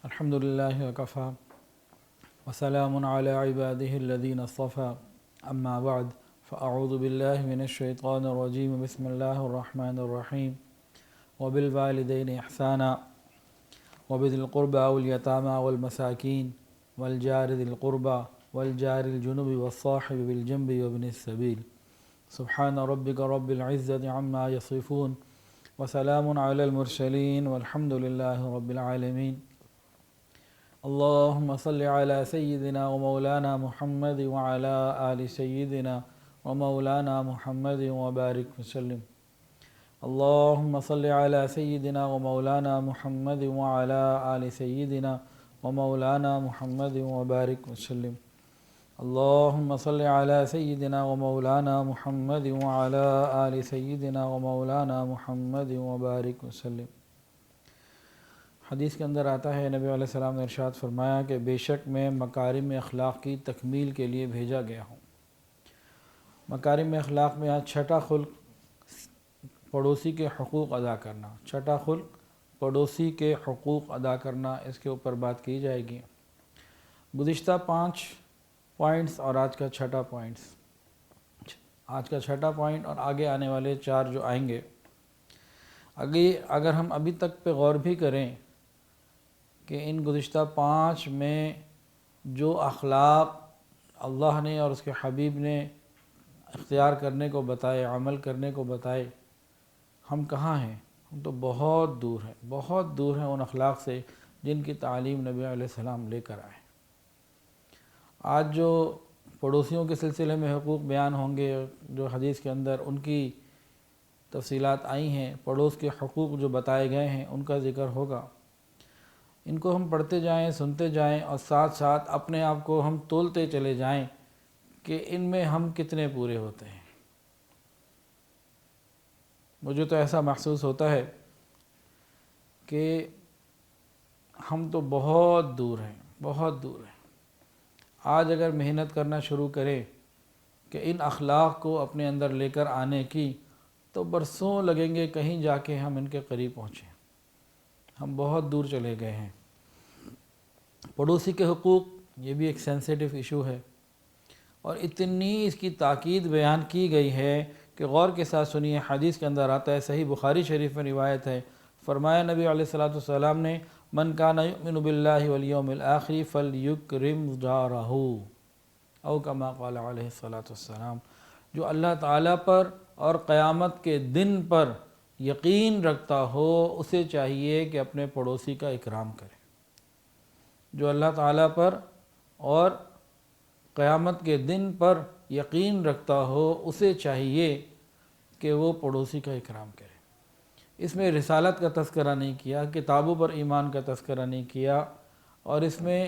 الحمدللہ وکفا وسلام علی عبادہ الذین اصطفى اما بعد فاعوذ باللہ من الشیطان الرجیم بسم اللہ الرحمن الرحیم وبالوالدین احسانا وبذی القربى والیتامى والمساکین والجار ذی القربى والجار الجنب والصاحب بالجنب وابن السبیل سبحان ربک رب العزة عما یصفون وسلام علی المرسلین والحمد للہ رب العالمین اللهم صل على سيدنا ومولانا محمد وعلى آل سيدنا ومولانا محمد وبارك وسلم اللهم صل على سيدنا ومولانا محمد وعلى آل سيدنا ومولانا محمد وبارك وسلم اللهم صل على سيدنا ومولانا محمد وعلى آل سيدنا ومولانا محمد وبارك وسلم۔ حدیث کے اندر آتا ہے نبی علیہ السلام نے ارشاد فرمایا کہ بے شک میں مکارم اخلاق کی تکمیل کے لیے بھیجا گیا ہوں۔ مکارم اخلاق میں آج چھٹا خلق پڑوسی کے حقوق ادا کرنا، چھٹا خلق پڑوسی کے حقوق ادا کرنا، اس کے اوپر بات کی جائے گی۔ گزشتہ 5 پوائنٹس اور آج کا چھٹا پوائنٹ اور آگے آنے والے 4 جو آئیں گے، اگر ہم ابھی تک پہ غور بھی کریں کہ ان گزشتہ 5 میں جو اخلاق اللہ نے اور اس کے حبیب نے اختیار کرنے کو بتائے، عمل کرنے کو بتائے، ہم کہاں ہیں؟ ہم تو بہت دور ہیں ان اخلاق سے جن کی تعلیم نبی علیہ السلام لے کر آئے۔ آج جو پڑوسیوں کے سلسلے میں حقوق بیان ہوں گے، جو حدیث کے اندر ان کی تفصیلات آئی ہیں، پڑوس کے حقوق جو بتائے گئے ہیں ان کا ذکر ہوگا۔ ان کو ہم پڑھتے جائیں، سنتے جائیں اور ساتھ ساتھ اپنے آپ کو ہم تولتے چلے جائیں کہ ان میں ہم کتنے پورے ہوتے ہیں۔ مجھے تو ایسا محسوس ہوتا ہے کہ ہم تو بہت دور ہیں۔ آج اگر محنت کرنا شروع کریں کہ ان اخلاق کو اپنے اندر لے کر آنے کی، تو برسوں لگیں گے کہیں جا کے ہم ان کے قریب پہنچیں۔ ہم بہت دور چلے گئے ہیں۔ پڑوسی کے حقوق یہ بھی ایک سینسیٹیو ایشو ہے، اور اتنی اس کی تاکید بیان کی گئی ہے کہ غور کے ساتھ سنیے۔ حدیث کے اندر آتا ہے، صحیح بخاری شریف میں روایت ہے، فرمایا نبی علیہ السلام نے، من کان یؤمن باللہ والیوم الآخر فلیکرم جارہ، او کما قال علیہ السلام، جو اللہ تعالیٰ پر اور قیامت کے دن پر یقین رکھتا ہو، اسے چاہیے کہ اپنے پڑوسی کا اکرام کرے۔ جو اللہ تعالیٰ پر اور قیامت کے دن پر یقین رکھتا ہو، اسے چاہیے کہ وہ پڑوسی کا اکرام کرے۔ اس میں رسالت کا تذکرہ نہیں کیا، کتابوں پر ایمان کا تذکرہ نہیں کیا، اور اس میں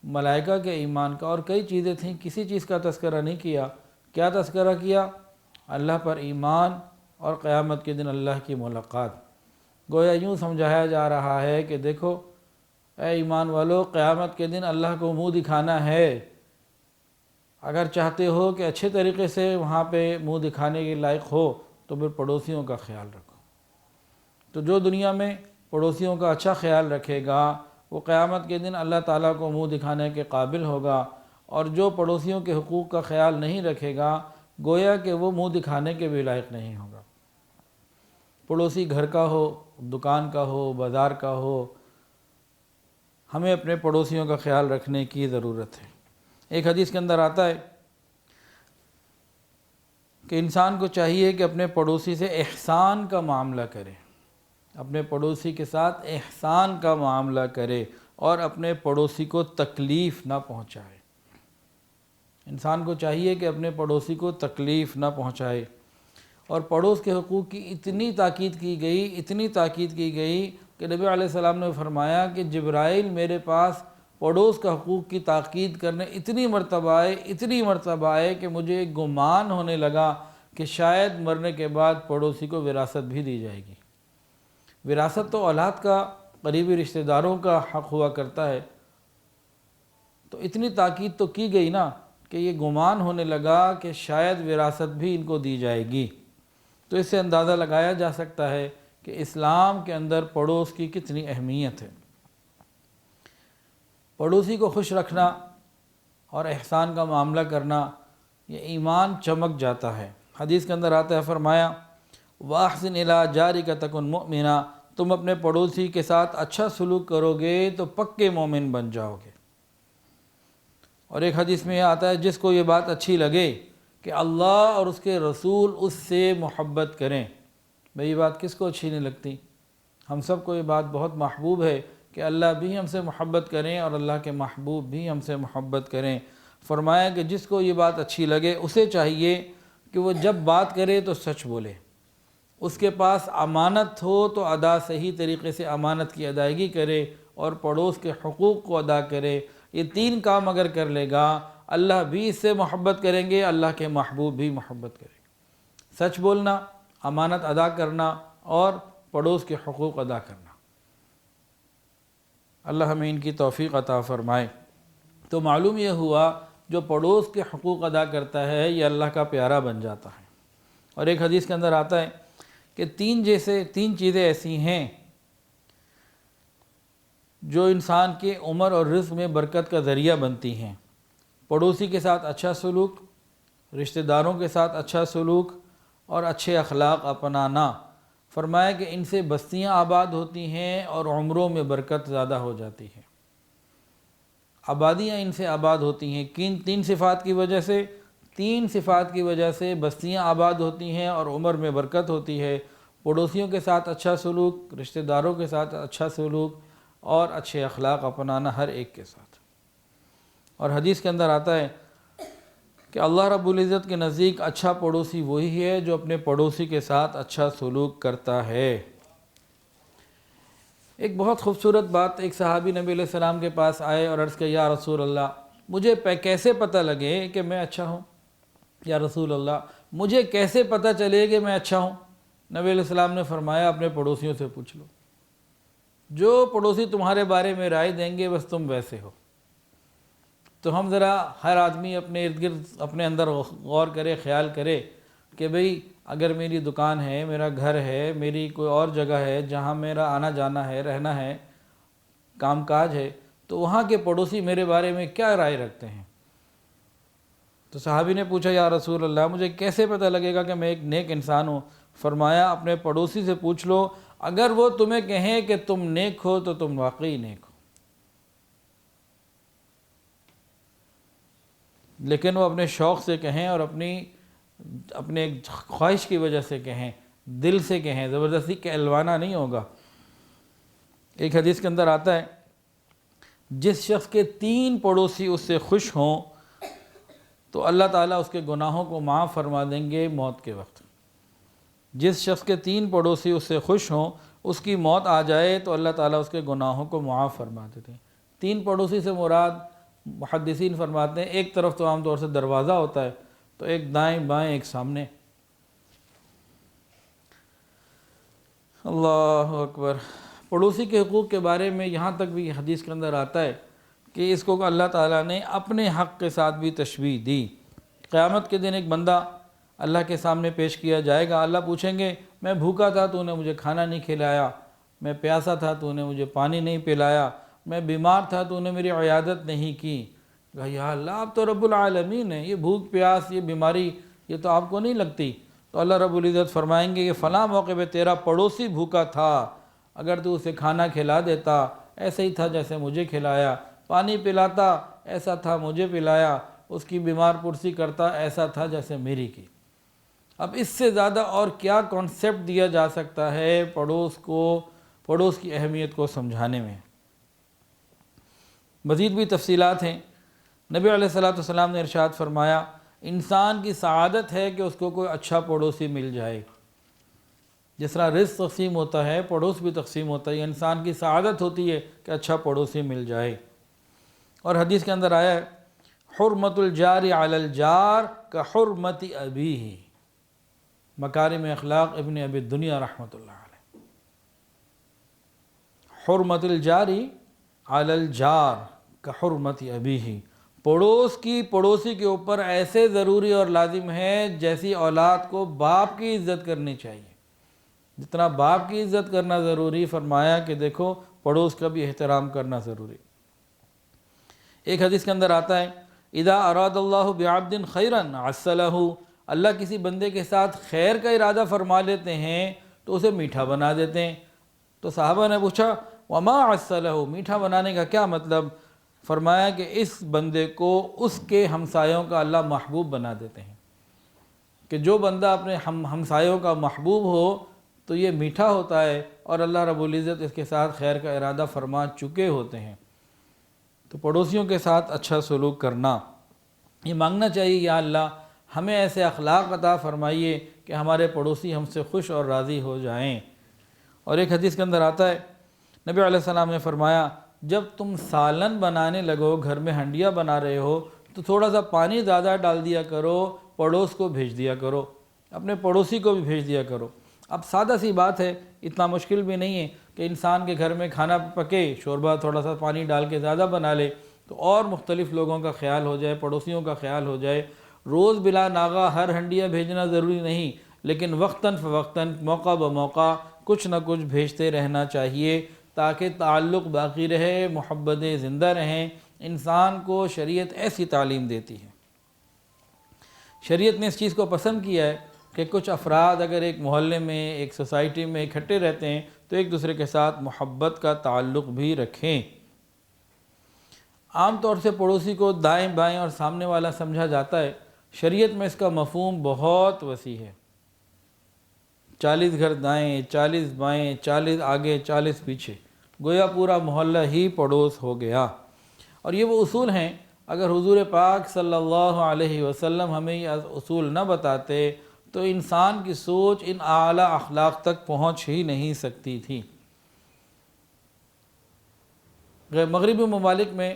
ملائکہ کے ایمان کا اور کئی چیزیں تھیں، کسی چیز کا تذکرہ نہیں کیا۔ کیا تذکرہ کیا؟ اللہ پر ایمان اور قیامت کے دن اللہ کی ملاقات۔ گویا یوں سمجھایا جا رہا ہے کہ دیکھو اے ایمان والو، قیامت کے دن اللہ کو منہ دکھانا ہے، اگر چاہتے ہو کہ اچھے طریقے سے وہاں پہ منہ دکھانے کے لائق ہو تو پھر پڑوسیوں کا خیال رکھو۔ تو جو دنیا میں پڑوسیوں کا اچھا خیال رکھے گا، وہ قیامت کے دن اللہ تعالیٰ کو منہ دکھانے کے قابل ہوگا، اور جو پڑوسیوں کے حقوق کا خیال نہیں رکھے گا، گویا کہ وہ منہ دکھانے کے بھی لائق نہیں ہوگا۔ پڑوسی گھر کا ہو، دکان کا ہو، بازار کا ہو، ہمیں اپنے پڑوسیوں کا خیال رکھنے کی ضرورت ہے۔ ایک حدیث کے اندر آتا ہے کہ انسان کو چاہیے کہ اپنے پڑوسی سے احسان کا معاملہ کرے، اپنے پڑوسی کے ساتھ احسان کا معاملہ کرے اور اپنے پڑوسی کو تکلیف نہ پہنچائے۔ انسان کو چاہیے کہ اپنے پڑوسی کو تکلیف نہ پہنچائے۔ اور پڑوس کے حقوق کی اتنی تاکید کی گئی کہ نبی علیہ السلام نے فرمایا کہ جبرائیل میرے پاس پڑوس کا حقوق کی تاکید کرنے اتنی مرتبہ آئے کہ مجھے گمان ہونے لگا کہ شاید مرنے کے بعد پڑوسی کو وراثت بھی دی جائے گی۔ وراثت تو اولاد کا، قریبی رشتہ داروں کا حق ہوا کرتا ہے، تو اتنی تاکید تو کی گئی نا کہ یہ گمان ہونے لگا کہ شاید وراثت بھی ان کو دی جائے گی۔ تو اس سے اندازہ لگایا جا سکتا ہے کہ اسلام کے اندر پڑوس کی کتنی اہمیت ہے۔ پڑوسی کو خوش رکھنا اور احسان کا معاملہ کرنا، یہ ایمان چمک جاتا ہے۔ حدیث کے اندر آتا ہے، فرمایا وَأَحْسِنْ إِلَىٰ جَارِكَ تَكُنْ مُؤْمِنًا، تم اپنے پڑوسی کے ساتھ اچھا سلوک کرو گے تو پکے مومن بن جاؤ گے۔ اور ایک حدیث میں یہ آتا ہے، جس کو یہ بات اچھی لگے کہ اللہ اور اس کے رسول اس سے محبت کریں۔ بھئی یہ بات کس کو اچھی نہیں لگتی؟ ہم سب کو یہ بات بہت محبوب ہے کہ اللہ بھی ہم سے محبت کریں اور اللہ کے محبوب بھی ہم سے محبت کریں۔ فرمایا کہ جس کو یہ بات اچھی لگے اسے چاہیے کہ وہ جب بات کرے تو سچ بولے، اس کے پاس امانت ہو تو صحیح طریقے سے امانت کی ادائیگی کرے اور پڑوس کے حقوق کو ادا کرے۔ یہ 3 کام اگر کر لے گا، اللہ بھی اس سے محبت کریں گے، اللہ کے محبوب بھی محبت کریں گے۔ سچ بولنا، امانت ادا کرنا اور پڑوس کے حقوق ادا کرنا۔ اللہ ہمیں ان کی توفیق عطا فرمائے۔ تو معلوم یہ ہوا، جو پڑوس کے حقوق ادا کرتا ہے یہ اللہ کا پیارا بن جاتا ہے۔ اور ایک حدیث کے اندر آتا ہے کہ 3 چیزیں ایسی ہیں جو انسان کے عمر اور رزق میں برکت کا ذریعہ بنتی ہیں: پڑوسی کے ساتھ اچھا سلوک، رشتہ داروں کے ساتھ اچھا سلوک اور اچھے اخلاق اپنانا۔ فرمایا کہ ان سے بستیاں آباد ہوتی ہیں اور عمروں میں برکت زیادہ ہو جاتی ہے۔ آبادیاں ان سے آباد ہوتی ہیں، کن 3 صفات کی وجہ سے؟ 3 صفات کی وجہ سے بستیاں آباد ہوتی ہیں اور عمر میں برکت ہوتی ہے: پڑوسیوں کے ساتھ اچھا سلوک، رشتہ داروں کے ساتھ اچھا سلوک اور اچھے اخلاق اپنانا ہر ایک کے ساتھ۔ اور حدیث کے اندر آتا ہے کہ اللہ رب العزت کے نزدیک اچھا پڑوسی وہی ہے جو اپنے پڑوسی کے ساتھ اچھا سلوک کرتا ہے۔ ایک بہت خوبصورت بات، ایک صحابی نبی علیہ السلام کے پاس آئے اور عرض کیا، یا رسول اللہ مجھے کیسے پتہ لگے کہ میں اچھا ہوں؟ یا رسول اللہ مجھے کیسے پتہ چلے کہ میں اچھا ہوں؟ نبی علیہ السلام نے فرمایا، اپنے پڑوسیوں سے پوچھ لو، جو پڑوسی تمہارے بارے میں رائے دیں گے بس تم ویسے ہو۔ تو ہم ذرا ہر آدمی اپنے ارد گرد اپنے اندر غور کرے، خیال کرے کہ بھئی اگر میری دکان ہے، میرا گھر ہے، میری کوئی اور جگہ ہے جہاں میرا آنا جانا ہے، رہنا ہے، کام کاج ہے، تو وہاں کے پڑوسی میرے بارے میں کیا رائے رکھتے ہیں؟ تو صحابی نے پوچھا، یا رسول اللہ مجھے کیسے پتہ لگے گا کہ میں ایک نیک انسان ہوں؟ فرمایا، اپنے پڑوسی سے پوچھ لو، اگر وہ تمہیں کہیں کہ تم نیک ہو تو تم واقعی نیک ہو، لیکن وہ اپنے شوق سے کہیں اور اپنے خواہش کی وجہ سے کہیں، دل سے کہیں، زبردستی کہلوانا نہیں ہوگا۔ ایک حدیث کے اندر آتا ہے، جس شخص کے 3 پڑوسی اس سے خوش ہوں تو اللہ تعالیٰ اس کے گناہوں کو معاف فرما دیں گے موت کے وقت۔ جس شخص کے 3 پڑوسی اس سے خوش ہوں، اس کی موت آ جائے تو اللہ تعالیٰ اس کے گناہوں کو معاف فرما دیتے ہیں۔ 3 پڑوسی سے مراد محدثین فرماتے ہیں، ایک طرف تو عام طور سے دروازہ ہوتا ہے، تو ایک دائیں بائیں، ایک سامنے۔ اللہ اکبر۔ پڑوسی کے حقوق کے بارے میں یہاں تک بھی حدیث کے اندر آتا ہے کہ اس کو اللہ تعالیٰ نے اپنے حق کے ساتھ بھی تشبیہ دی۔ قیامت کے دن ایک بندہ اللہ کے سامنے پیش کیا جائے گا، اللہ پوچھیں گے، میں بھوکا تھا تو نے مجھے کھانا نہیں کھلایا، میں پیاسا تھا تو نے مجھے پانی نہیں پلایا، میں بیمار تھا تو نے میری عیادت نہیں کی۔ کہا، یا اللہ آپ تو رب العالمین ہیں، یہ بھوک پیاس، یہ بیماری یہ تو آپ کو نہیں لگتی؟ تو اللہ رب العزت فرمائیں گے کہ فلاں موقع پہ تیرا پڑوسی بھوکا تھا، اگر تو اسے کھانا کھلا دیتا ایسے ہی تھا جیسے مجھے کھلایا، پانی پلاتا ایسا تھا مجھے پلایا، اس کی بیمار پرسی کرتا ایسا تھا جیسے میری کی۔ اب اس سے زیادہ اور کیا کانسیپٹ دیا جا سکتا ہے پڑوس کی اہمیت کو سمجھانے میں؟ مزید بھی تفصیلات ہیں۔ نبی علیہ السلام نے ارشاد فرمایا، انسان کی سعادت ہے کہ اس کو کوئی اچھا پڑوسی مل جائے۔ جس طرح رزق تقسیم ہوتا ہے، پڑوس بھی تقسیم ہوتا ہے، انسان کی سعادت ہوتی ہے کہ اچھا پڑوسی مل جائے۔ اور حدیث کے اندر آیا ہے، حرمت الجار علی الجار کا حرمت ابیہ، مکارم اخلاق ابن ابی الدنیا رحمۃ اللہ علیہ۔ حرمت الجاری علی الجار کا حرمت ابیہ، پڑوسی کے اوپر ایسے ضروری اور لازم ہے جیسی اولاد کو باپ کی عزت کرنی چاہیے، جتنا باپ کی عزت کرنا ضروری، فرمایا کہ دیکھو پڑوس کا بھی احترام کرنا ضروری۔ ایک حدیث کے اندر آتا ہے اذا اراد اللہ بعبد خیرا عسلہ، اللہ کسی بندے کے ساتھ خیر کا ارادہ فرما لیتے ہیں تو اسے میٹھا بنا دیتے ہیں۔ تو صحابہ نے پوچھا وما عسلہ، میٹھا بنانے کا کیا مطلب؟ فرمایا کہ اس بندے کو اس کے ہمسایوں کا اللہ محبوب بنا دیتے ہیں، کہ جو بندہ اپنے ہمسایوں کا محبوب ہو تو یہ میٹھا ہوتا ہے، اور اللہ رب العزت اس کے ساتھ خیر کا ارادہ فرما چکے ہوتے ہیں۔ تو پڑوسیوں کے ساتھ اچھا سلوک کرنا، یہ مانگنا چاہیے یا اللہ ہمیں ایسے اخلاق عطا فرمائیے کہ ہمارے پڑوسی ہم سے خوش اور راضی ہو جائیں۔ اور ایک حدیث کے اندر آتا ہے نبی علیہ السلام نے فرمایا جب تم سالن بنانے لگو، گھر میں ہنڈیاں بنا رہے ہو تو تھوڑا سا پانی زیادہ ڈال دیا کرو، پڑوس کو بھیج دیا کرو، اپنے پڑوسی کو بھی بھیج دیا کرو۔ اب سادہ سی بات ہے، اتنا مشکل بھی نہیں ہے کہ انسان کے گھر میں کھانا پکے، شوربہ تھوڑا سا پانی ڈال کے زیادہ بنا لے تو اور مختلف لوگوں کا خیال ہو جائے، پڑوسیوں کا خیال ہو جائے۔ روز بلا ناغہ ہر ہنڈیاں بھیجنا ضروری نہیں، لیکن وقتاً فوقتاً موقع بموقع کچھ نہ کچھ بھیجتے رہنا چاہیے تاکہ تعلق باقی رہے، محبتیں زندہ رہیں۔ انسان کو شریعت ایسی تعلیم دیتی ہے، شریعت نے اس چیز کو پسند کیا ہے کہ کچھ افراد اگر ایک محلے میں، ایک سوسائٹی میں اکٹھے رہتے ہیں تو ایک دوسرے کے ساتھ محبت کا تعلق بھی رکھیں۔ عام طور سے پڑوسی کو دائیں بائیں اور سامنے والا سمجھا جاتا ہے، شریعت میں اس کا مفہوم بہت وسیع ہے۔ 40 گھر دائیں، 40 بائیں، 40 آگے، 40 پیچھے، گویا پورا محلہ ہی پڑوس ہو گیا۔ اور یہ وہ اصول ہیں، اگر حضور پاک صلی اللہ علیہ وسلم ہمیں یہ اصول نہ بتاتے تو انسان کی سوچ ان اعلیٰ اخلاق تک پہنچ ہی نہیں سکتی تھی۔ مغربی ممالک میں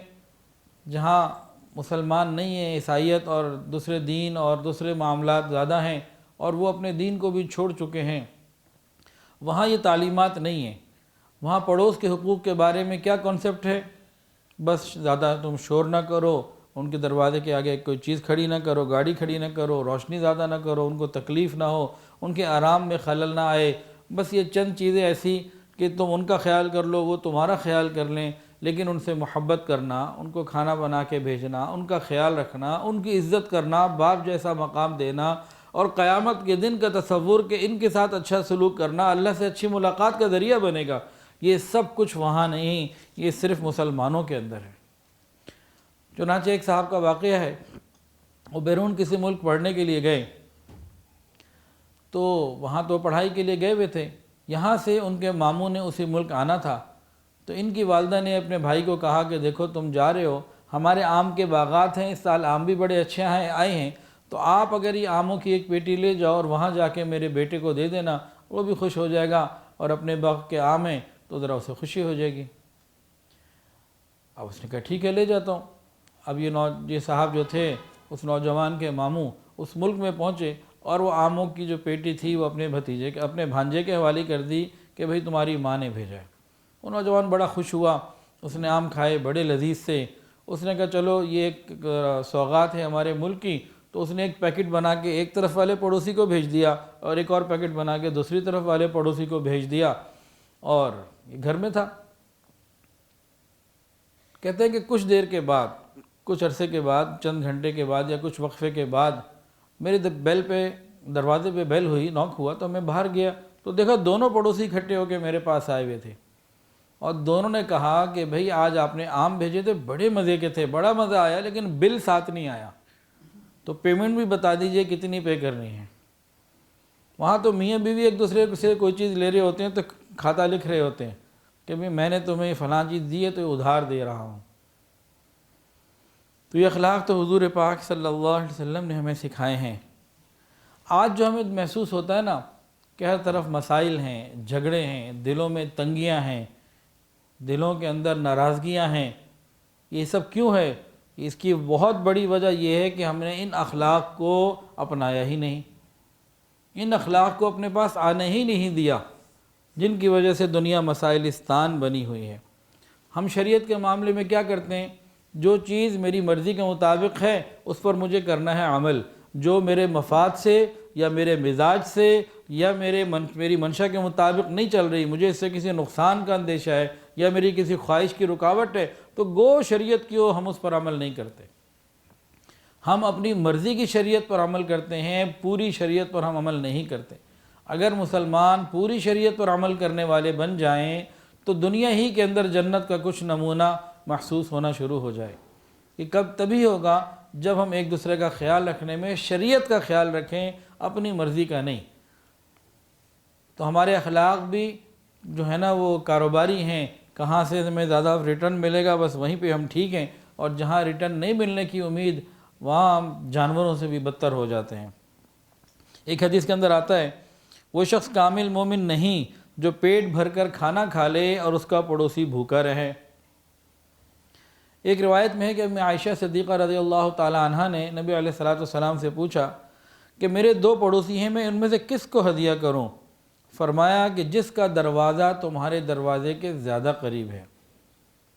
جہاں مسلمان نہیں ہیں، عیسائیت اور دوسرے دین اور دوسرے معاملات زیادہ ہیں اور وہ اپنے دین کو بھی چھوڑ چکے ہیں، وہاں یہ تعلیمات نہیں ہیں۔ وہاں پڑوس کے حقوق کے بارے میں کیا کانسیپٹ ہے؟ بس زیادہ تم شور نہ کرو، ان کے دروازے کے آگے کوئی چیز کھڑی نہ کرو، گاڑی کھڑی نہ کرو، روشنی زیادہ نہ کرو، ان کو تکلیف نہ ہو، ان کے آرام میں خلل نہ آئے۔ بس یہ چند چیزیں ایسی کہ تم ان کا خیال کر لو، وہ تمہارا خیال کر لیں، لیکن ان سے محبت کرنا، ان کو کھانا بنا کے بھیجنا، ان کا خیال رکھنا، ان کی عزت کرنا، باپ جیسا مقام دینا، اور قیامت کے دن کا تصور کہ ان کے ساتھ اچھا سلوک کرنا اللہ سے اچھی ملاقات کا ذریعہ بنے گا، یہ سب کچھ وہاں نہیں، یہ صرف مسلمانوں کے اندر ہے۔ چنانچہ ایک صاحب کا واقعہ ہے، وہ بیرون کسی ملک پڑھنے کے لیے گئے، تو وہاں تو پڑھائی کے لیے گئے ہوئے تھے، یہاں سے ان کے ماموں نے اسی ملک آنا تھا، تو ان کی والدہ نے اپنے بھائی کو کہا کہ دیکھو تم جا رہے ہو، ہمارے آم کے باغات ہیں، اس سال آم بھی بڑے اچھے آئے ہیں، تو آپ اگر یہ آموں کی ایک پیٹی لے جاؤ اور وہاں جا کے میرے بیٹے کو دے دینا، وہ بھی خوش ہو جائے گا، اور اپنے باغ کے آم ہیں تو ذرا اسے خوشی ہو جائے گی۔ اب اس نے کہا ٹھیک ہے لے جاتا ہوں۔ اب یہ صاحب جو تھے اس نوجوان کے ماموں اس ملک میں پہنچے اور وہ آموں کی جو پیٹی تھی وہ اپنے بھانجے کے حوالے کر دی کہ بھئی تمہاری ماں نے بھیجا ہے۔ وہ نوجوان بڑا خوش ہوا، اس نے آم کھائے بڑے لذیذ سے، اس نے کہا چلو یہ ایک سوغات ہے ہمارے ملک کی، تو اس نے ایک پیکٹ بنا کے ایک طرف والے پڑوسی کو بھیج دیا اور ایک اور پیکٹ بنا کے دوسری طرف والے پڑوسی کو بھیج دیا، اور یہ گھر میں تھا۔ کہتے ہیں کہ کچھ دیر کے بعد، کچھ عرصے کے بعد، چند گھنٹے کے بعد یا کچھ وقفے کے بعد میرے دروازے پہ بیل ہوئی، نوک ہوا، تو میں باہر گیا تو دیکھا دونوں پڑوسی اکٹھے ہو کے میرے پاس آئے ہوئے تھے، اور دونوں نے کہا کہ بھئی آج آپ نے آم بھیجے تھے بڑے مزے کے تھے، بڑا مزہ آیا، لیکن بل ساتھ نہیں آیا، تو پیمنٹ بھی بتا دیجئے کتنی پے کرنی ہے۔ وہاں تو میاں بیوی ایک دوسرے سے کوئی چیز لے رہے ہوتے ہیں تو کھاتا لکھ رہے ہوتے ہیں کہ بھئی میں نے تمہیں فلاں چیز دی ہے تو یہ ادھار دے رہا ہوں۔ تو یہ اخلاق تو حضور پاک صلی اللہ علیہ وسلم نے ہمیں سکھائے ہیں۔ آج جو ہمیں محسوس ہوتا ہے نا کہ ہر طرف مسائل ہیں، جھگڑے ہیں، دلوں میں تنگیاں ہیں، دلوں کے اندر ناراضگیاں ہیں، یہ سب کیوں ہے؟ اس کی بہت بڑی وجہ یہ ہے کہ ہم نے ان اخلاق کو اپنایا ہی نہیں، ان اخلاق کو اپنے پاس آنے ہی نہیں دیا، جن کی وجہ سے دنیا مسائلستان بنی ہوئی ہے۔ ہم شریعت کے معاملے میں کیا کرتے ہیں؟ جو چیز میری مرضی کے مطابق ہے اس پر مجھے کرنا ہے عمل، جو میرے مفاد سے یا میرے مزاج سے یا میری منشا کے مطابق نہیں چل رہی، مجھے اس سے کسی نقصان کا اندیشہ ہے، یا میری کسی خواہش کی رکاوٹ ہے تو گو شریعت کی ہو ہم اس پر عمل نہیں کرتے، ہم اپنی مرضی کی شریعت پر عمل کرتے ہیں، پوری شریعت پر ہم عمل نہیں کرتے۔ اگر مسلمان پوری شریعت پر عمل کرنے والے بن جائیں تو دنیا ہی کے اندر جنت کا کچھ نمونہ محسوس ہونا شروع ہو جائے۔ یہ کب تبھی ہوگا جب ہم ایک دوسرے کا خیال رکھنے میں شریعت کا خیال رکھیں، اپنی مرضی کا نہیں۔ تو ہمارے اخلاق بھی جو ہے نا وہ کاروباری ہیں، کہاں سے ہمیں زیادہ ریٹرن ملے گا بس وہیں پہ ہم ٹھیک ہیں، اور جہاں ریٹرن نہیں ملنے کی امید وہاں ہم جانوروں سے بھی بدتر ہو جاتے ہیں۔ ایک حدیث کے اندر آتا ہے وہ شخص کامل مومن نہیں جو پیٹ بھر کر کھانا کھا لے اور اس کا پڑوسی بھوکا رہے۔ ایک روایت میں ہے کہ ام عائشہ صدیقہ رضی اللہ تعالی عنہ نے نبی علیہ السلام سے پوچھا کہ میرے 2 پڑوسی ہیں، میں ان میں سے کس کو ہدیہ کروں؟ فرمایا کہ جس کا دروازہ تمہارے دروازے کے زیادہ قریب ہے۔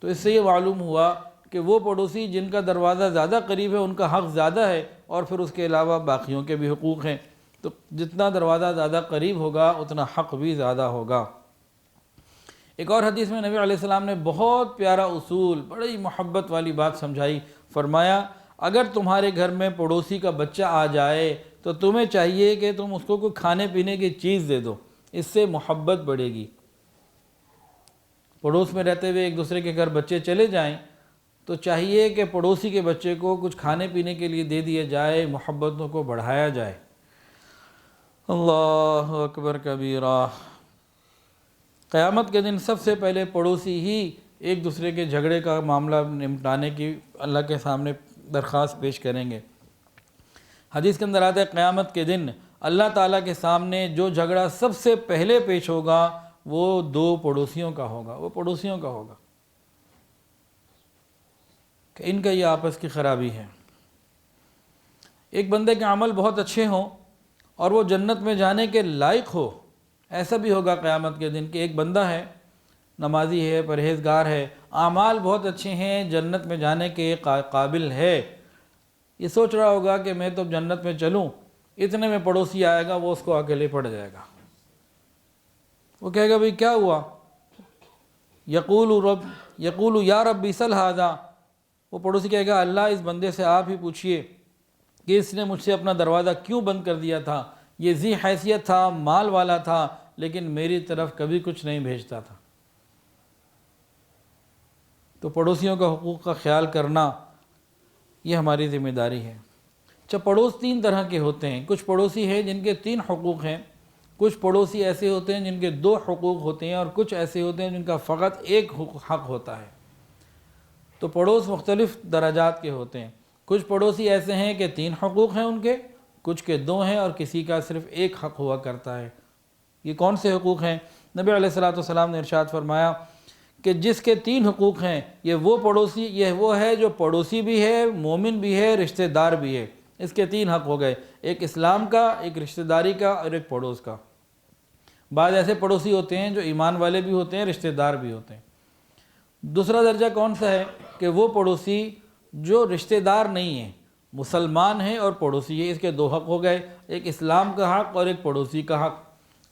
تو اس سے یہ معلوم ہوا کہ وہ پڑوسی جن کا دروازہ زیادہ قریب ہے ان کا حق زیادہ ہے، اور پھر اس کے علاوہ باقیوں کے بھی حقوق ہیں، تو جتنا دروازہ زیادہ قریب ہوگا اتنا حق بھی زیادہ ہوگا۔ ایک اور حدیث میں نبی علیہ السلام نے بہت پیارا اصول، بڑی محبت والی بات سمجھائی۔ فرمایا اگر تمہارے گھر میں پڑوسی کا بچہ آ جائے تو تمہیں چاہیے کہ تم اس کو کوئی کھانے پینے کی چیز دے دو، اس سے محبت بڑھے گی۔ پڑوس میں رہتے ہوئے ایک دوسرے کے گھر بچے چلے جائیں تو چاہیے کہ پڑوسی کے بچے کو کچھ کھانے پینے کے لیے دے دیا جائے، محبتوں کو بڑھایا جائے۔ اللہ اکبر کبیرہ۔ قیامت کے دن سب سے پہلے پڑوسی ہی ایک دوسرے کے جھگڑے کا معاملہ نمٹانے کی اللہ کے سامنے درخواست پیش کریں گے۔ حدیث کے اندر آتا ہے قیامت کے دن اللہ تعالیٰ کے سامنے جو جھگڑا سب سے پہلے پیش ہوگا وہ 2 پڑوسیوں کا ہوگا، وہ پڑوسیوں کا ہوگا کہ ان کا یہ آپس کی خرابی ہے۔ ایک بندے کے عمل بہت اچھے ہوں اور وہ جنت میں جانے کے لائق ہو، ایسا بھی ہوگا قیامت کے دن کہ ایک بندہ ہے، نمازی ہے، پرہیزگار ہے، اعمال بہت اچھے ہیں، جنت میں جانے کے قابل ہے، یہ سوچ رہا ہوگا کہ میں تو جنت میں چلوں، اتنے میں پڑوسی آئے گا، وہ اس کو اکیلے پڑ جائے گا۔ وہ کہے گا بھئی کیا ہوا؟ یقول یا ربی سل ھذا، وہ پڑوسی کہے گا اللہ اس بندے سے آپ ہی پوچھئے کہ اس نے مجھ سے اپنا دروازہ کیوں بند کر دیا تھا، یہ ذی حیثیت تھا، مال والا تھا، لیکن میری طرف کبھی کچھ نہیں بھیجتا تھا۔ تو پڑوسیوں کا حقوق کا خیال کرنا یہ ہماری ذمہ داری ہے۔ اچھا، پڑوس 3 طرح کے ہوتے ہیں۔ کچھ پڑوسی ہیں جن کے 3 حقوق ہیں، کچھ پڑوسی ایسے ہوتے ہیں جن کے 2 حقوق ہوتے ہیں، اور کچھ ایسے ہوتے ہیں جن کا فقط 1 حق ہوتا ہے۔ تو پڑوس مختلف درجات کے ہوتے ہیں۔ کچھ پڑوسی ایسے ہیں کہ 3 حقوق ہیں ان کے، کچھ کے 2 ہیں، اور کسی کا صرف 1 حق ہوا کرتا ہے۔ یہ کون سے حقوق ہیں؟ نبی علیہ السلام نے ارشاد فرمایا کہ جس کے 3 حقوق ہیں یہ وہ ہے جو پڑوسی بھی ہے، مومن بھی ہے، رشتہ دار بھی ہے۔ اس کے 3 حق ہو گئے، ایک اسلام کا، ایک رشتہ داری کا، اور ایک پڑوس کا۔ بعض ایسے پڑوسی ہوتے ہیں جو ایمان والے بھی ہوتے ہیں، رشتہ دار بھی ہوتے ہیں۔ دوسرا درجہ کون سا ہے کہ وہ پڑوسی جو رشتہ دار نہیں ہیں، مسلمان ہیں اور پڑوسی ہے، اس کے 2 حق ہو گئے، ایک اسلام کا حق اور ایک پڑوسی کا حق۔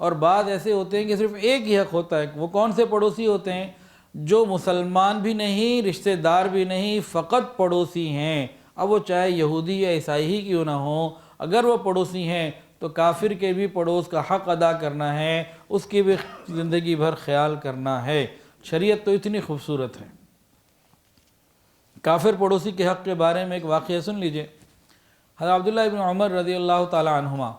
اور بعض ایسے ہوتے ہیں کہ صرف 1 ہی حق ہوتا ہے۔ وہ کون سے پڑوسی ہوتے ہیں؟ جو مسلمان بھی نہیں، رشتہ دار بھی نہیں، فقط پڑوسی ہیں۔ اب وہ چاہے یہودی یا عیسائی ہی کیوں نہ ہوں، اگر وہ پڑوسی ہیں تو کافر کے بھی پڑوس کا حق ادا کرنا ہے، اس کی بھی زندگی بھر خیال کرنا ہے۔ شریعت تو اتنی خوبصورت ہے۔ کافر پڑوسی کے حق کے بارے میں ایک واقعہ سن لیجئے۔ حضرت عبداللہ ابن عمر رضی اللہ تعالی عنہما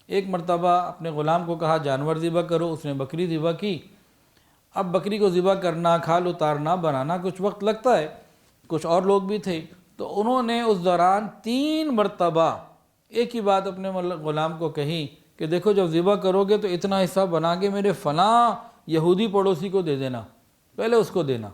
ایک مرتبہ اپنے غلام کو کہا جانور ذبح کرو، اس نے بکری ذبح کی۔ اب بکری کو ذبح کرنا، کھال اتارنا، بنانا کچھ وقت لگتا ہے، کچھ اور لوگ بھی تھے، تو انہوں نے اس دوران 3 مرتبہ ایک ہی بات اپنے غلام کو کہی کہ دیکھو جب ذبح کرو گے تو اتنا حصہ بنا کے میرے فلاں یہودی پڑوسی کو دے دینا، پہلے اس کو دینا۔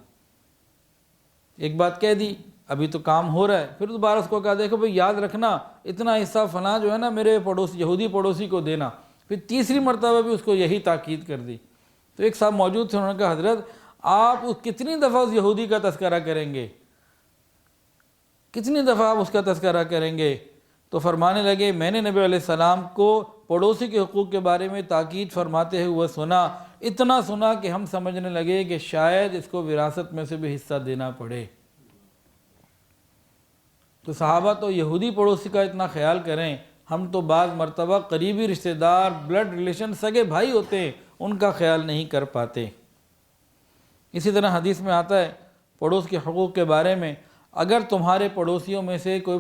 ایک بات کہہ دی، ابھی تو کام ہو رہا ہے، پھر دوبارہ اس کو کہا دیکھو بھئی یاد رکھنا اتنا حصہ فلاں جو ہے نا میرے یہودی پڑوسی کو دینا، پھر تیسری مرتبہ بھی اس کو یہی تاکید کر دی۔ تو ایک صاحب موجود تھے، انہوں نے کہا حضرت آپ کتنی دفعہ اس یہودی کا تذکرہ کریں گے، کتنی دفعہ آپ اس کا تذکرہ کریں گے؟ تو فرمانے لگے میں نے نبی علیہ السلام کو پڑوسی کے حقوق کے بارے میں تاکید فرماتے ہوئے سنا، اتنا سنا کہ ہم سمجھنے لگے کہ شاید اس کو وراثت میں سے بھی حصہ دینا پڑے۔ تو صحابہ تو یہودی پڑوسی کا اتنا خیال کریں، ہم تو بعض مرتبہ قریبی رشتہ دار، بلڈ ریلیشن، سگے بھائی ہوتے ہیں، ان کا خیال نہیں کر پاتے۔ اسی طرح حدیث میں آتا ہے پڑوس کے حقوق کے بارے میں، اگر تمہارے پڑوسیوں میں سے کوئی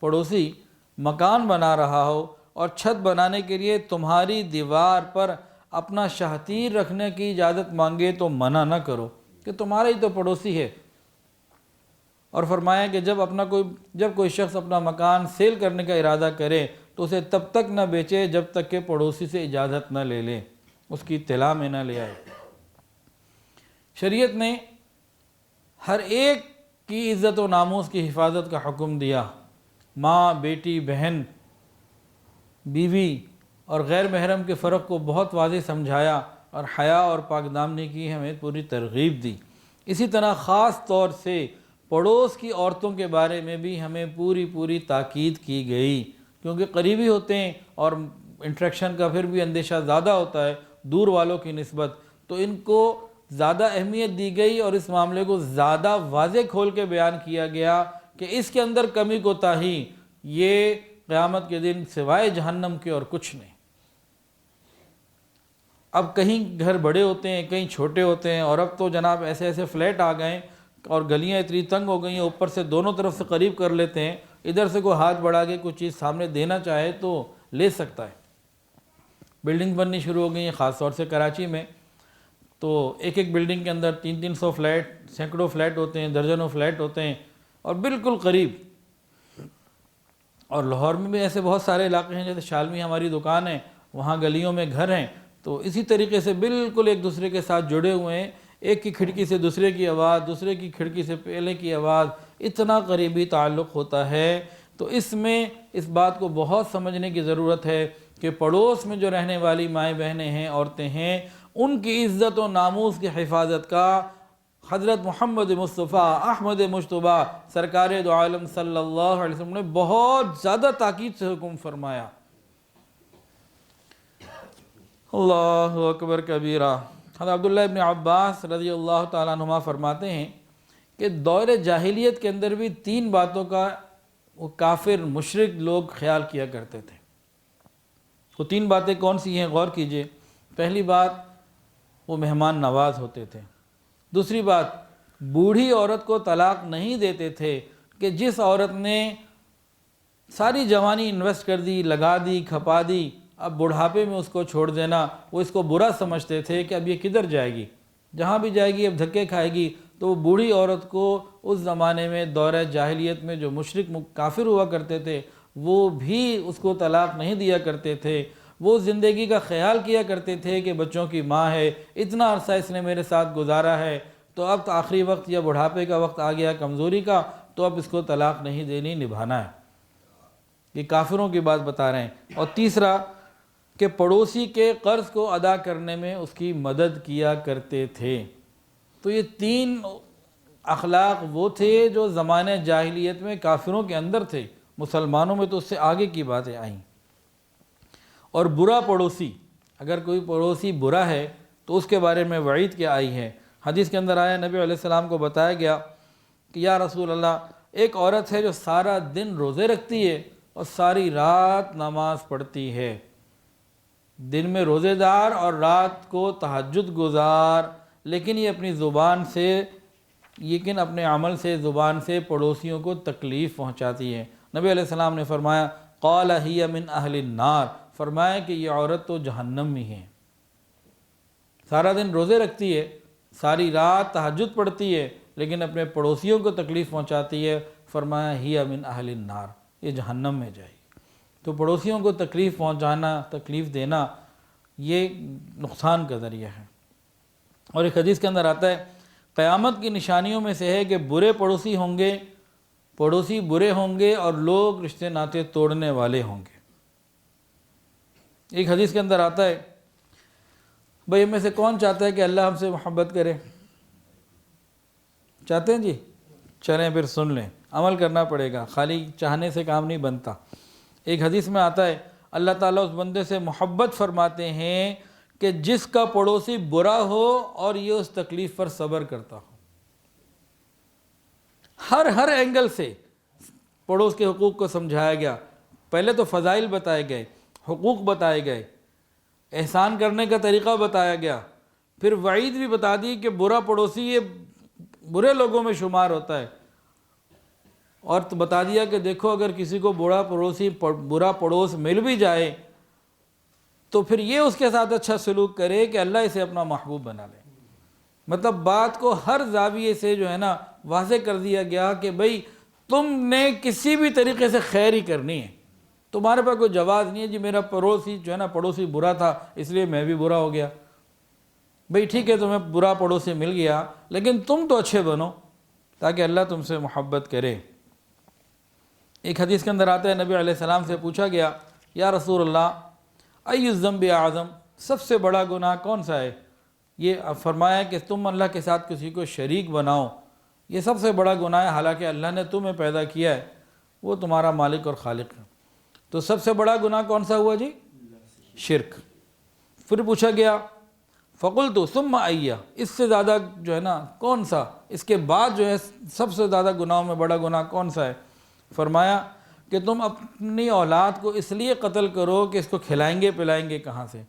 پڑوسی مکان بنا رہا ہو اور چھت بنانے کے لیے تمہاری دیوار پر اپنا شاہتیر رکھنے کی اجازت مانگے تو منع نہ کرو کہ تمہارا ہی تو پڑوسی ہے۔ اور فرمایا کہ جب کوئی شخص اپنا مکان سیل کرنے کا ارادہ کرے تو اسے تب تک نہ بیچے جب تک کہ پڑوسی سے اجازت نہ لے لے، اس کی اطلاع میں نہ لے آئے۔ شریعت نے ہر ایک کی عزت و ناموس کی حفاظت کا حکم دیا۔ ماں، بیٹی، بہن، بیوی اور غیر محرم کے فرق کو بہت واضح سمجھایا اور حیا اور پاک دامنی کی ہمیں پوری ترغیب دی۔ اسی طرح خاص طور سے پڑوس کی عورتوں کے بارے میں بھی ہمیں پوری تاکید کی گئی، کیونکہ قریبی ہوتے ہیں اور انٹریکشن کا پھر بھی اندیشہ زیادہ ہوتا ہے دور والوں کی نسبت، تو ان کو زیادہ اہمیت دی گئی اور اس معاملے کو زیادہ واضح کھول کے بیان کیا گیا کہ اس کے اندر کمی کوتاہی یہ قیامت کے دن سوائے جہنم کے اور کچھ نہیں۔ اب کہیں گھر بڑے ہوتے ہیں، کہیں چھوٹے ہوتے ہیں، اور اب تو جناب ایسے فلیٹ آ گئے اور گلیاں اتنی تنگ ہو گئی ہیں، اوپر سے دونوں طرف سے قریب کر لیتے ہیں، ادھر سے کوئی ہاتھ بڑھا کے کوئی چیز سامنے دینا چاہے تو لے سکتا ہے۔ بلڈنگ بننی شروع ہو گئی ہیں، خاص طور سے کراچی میں، تو ایک بلڈنگ کے اندر 300 فلیٹ، سینکڑوں فلیٹ ہوتے ہیں، درجنوں فلیٹ ہوتے ہیں اور بالکل قریب۔ اور لاہور میں بھی ایسے بہت سارے علاقے ہیں، جیسے شالمی ہماری دکان ہے، وہاں گلیوں میں گھر ہیں، تو اسی طریقے سے بالکل ایک دوسرے کے ساتھ جڑے ہوئے ہیں، ایک کی کھڑکی سے دوسرے کی آواز، دوسرے کی کھڑکی سے پہلے کی آواز، اتنا قریبی تعلق ہوتا ہے۔ تو اس میں اس بات کو بہت سمجھنے کی ضرورت ہے کہ پڑوس میں جو رہنے والی مائیں بہنیں ہیں، عورتیں ہیں، ان کی عزت و ناموس کی حفاظت کا حضرت محمد مصطفیٰ احمد مجتبیٰ سرکار دو عالم صلی اللہ علیہ وسلم نے بہت زیادہ تاکید سے حکم فرمایا۔ اللہ اکبر کبیرہ۔ حضرت عبداللہ ابن عباس رضی اللہ تعالیٰ عنہما فرماتے ہیں کہ دور جاہلیت کے اندر بھی 3 باتوں کا وہ کافر مشرک لوگ خیال کیا کرتے تھے۔ وہ 3 باتیں کون سی ہیں؟ غور کیجئے۔ پہلی بات، وہ مہمان نواز ہوتے تھے۔ دوسری بات، بوڑھی عورت کو طلاق نہیں دیتے تھے کہ جس عورت نے ساری جوانی انویسٹ کر دی، لگا دی، کھپا دی، اب بڑھاپے میں اس کو چھوڑ دینا، وہ اس کو برا سمجھتے تھے کہ اب یہ کدھر جائے گی، جہاں بھی جائے گی اب دھکے کھائے گی۔ تو وہ بوڑھی عورت کو اس زمانے میں دور جاہلیت میں جو مشرک کافر ہوا کرتے تھے وہ بھی اس کو طلاق نہیں دیا کرتے تھے۔ وہ زندگی کا خیال کیا کرتے تھے کہ بچوں کی ماں ہے، اتنا عرصہ اس نے میرے ساتھ گزارا ہے، تو اب تو آخری وقت یا بڑھاپے کا وقت آ گیا، کمزوری کا، تو اب اس کو طلاق نہیں دینی، نبھانا ہے۔ یہ کافروں کی بات بتا رہے ہیں۔ اور تیسرا کہ پڑوسی کے قرض کو ادا کرنے میں اس کی مدد کیا کرتے تھے۔ تو یہ 3 اخلاق وہ تھے جو زمانے جاہلیت میں کافروں کے اندر تھے، مسلمانوں میں تو اس سے آگے کی باتیں آئیں۔ اور برا پڑوسی، اگر کوئی پڑوسی برا ہے تو اس کے بارے میں وعید کیا آئی ہے۔ حدیث کے اندر آیا، نبی علیہ السلام کو بتایا گیا کہ یا رسول اللہ، ایک عورت ہے جو سارا دن روزے رکھتی ہے اور ساری رات نماز پڑھتی ہے، دن میں روزے دار اور رات کو تہجد گزار، لیکن یہ اپنی زبان سے، لیکن اپنے عمل سے، زبان سے پڑوسیوں کو تکلیف پہنچاتی ہے۔ نبی علیہ السلام نے فرمایا قال ہی من اہل النار، فرمایا کہ یہ عورت تو جہنم میں ہے۔ سارا دن روزے رکھتی ہے، ساری رات تہجد پڑھتی ہے، لیکن اپنے پڑوسیوں کو تکلیف پہنچاتی ہے، فرمایا ہی من اہل النار، یہ جہنم میں جائے گی۔ تو پڑوسیوں کو تکلیف پہنچانا، تکلیف دینا، یہ نقصان کا ذریعہ ہے۔ اور ایک حدیث کے اندر آتا ہے قیامت کی نشانیوں میں سے ہے کہ برے پڑوسی ہوں گے، پڑوسی برے ہوں گے اور لوگ رشتے ناطے توڑنے والے ہوں گے۔ ایک حدیث کے اندر آتا ہے، بھئی ہم میں سے کون چاہتا ہے کہ اللہ ہم سے محبت کرے؟ چاہتے ہیں جی؟ چلیں پھر سن لیں، عمل کرنا پڑے گا، خالی چاہنے سے کام نہیں بنتا۔ ایک حدیث میں آتا ہے اللہ تعالیٰ اس بندے سے محبت فرماتے ہیں کہ جس کا پڑوسی برا ہو اور یہ اس تکلیف پر صبر کرتا ہو۔ ہر اینگل سے پڑوس کے حقوق کو سمجھایا گیا۔ پہلے تو فضائل بتائے گئے، حقوق بتائے گئے، احسان کرنے کا طریقہ بتایا گیا، پھر وعید بھی بتا دی کہ برا پڑوسی یہ برے لوگوں میں شمار ہوتا ہے، اور تو بتا دیا کہ دیکھو اگر کسی کو برا پڑوس مل بھی جائے تو پھر یہ اس کے ساتھ اچھا سلوک کرے کہ اللہ اسے اپنا محبوب بنا لے۔ مطلب بات کو ہر زاویے سے جو ہے نا واضح کر دیا گیا کہ بھئی تم نے کسی بھی طریقے سے خیر ہی کرنی ہے، تمہارے پاس کوئی جواز نہیں ہے جی میرا پڑوسی جو ہے نا پڑوسی برا تھا اس لیے میں بھی برا ہو گیا۔ بھئی ٹھیک ہے تمہیں برا پڑوسی مل گیا لیکن تم تو اچھے بنو تاکہ اللہ تم سے محبت کرے۔ ایک حدیث کے اندر آتا ہے نبی علیہ السلام سے پوچھا گیا یا رسول اللہ ای الذنب اعظم، سب سے بڑا گناہ کون سا ہے؟ یہ فرمایا کہ تم اللہ کے ساتھ کسی کو شریک بناؤ، یہ سب سے بڑا گناہ ہے، حالانکہ اللہ نے تمہیں پیدا کیا ہے، وہ تمہارا مالک اور خالق ہے۔ تو سب سے بڑا گناہ کون سا ہوا جی؟ شرک۔ پھر پوچھا گیا فقلت ثم ای، اس سے زیادہ جو ہے نا کون سا، اس کے بعد جو ہے سب سے زیادہ گناہوں میں بڑا گناہ کون سا ہے؟ فرمایا کہ تم اپنی اولاد کو اس لیے قتل کرو کہ اس کو کھلائیں گے پلائیں گے کہاں سے،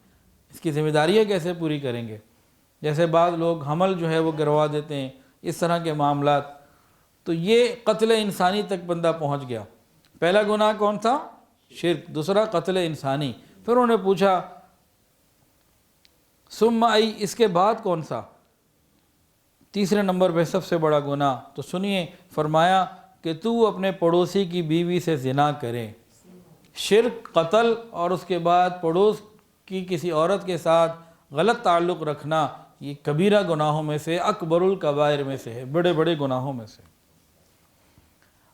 اس کی ذمہ داریاں کیسے پوری کریں گے؟ جیسے بعض لوگ حمل جو ہے وہ گروا دیتے ہیں، اس طرح کے معاملات۔ تو یہ قتل انسانی تک بندہ پہنچ گیا۔ پہلا گناہ کون تھا؟ شرک، دوسرا قتل انسانی۔ پھر انہوں نے پوچھا ثم ای، اس کے بعد کون سا؟ تیسرے نمبر پہ سب سے بڑا گناہ تو سنیے، فرمایا کہ تو اپنے پڑوسی کی بیوی سے زنا کرے۔ شرک، قتل اور اس کے بعد پڑوس کی کسی عورت کے ساتھ غلط تعلق رکھنا، یہ کبیرہ گناہوں میں سے، اکبر الکبائر میں سے ہے، بڑے بڑے گناہوں میں سے۔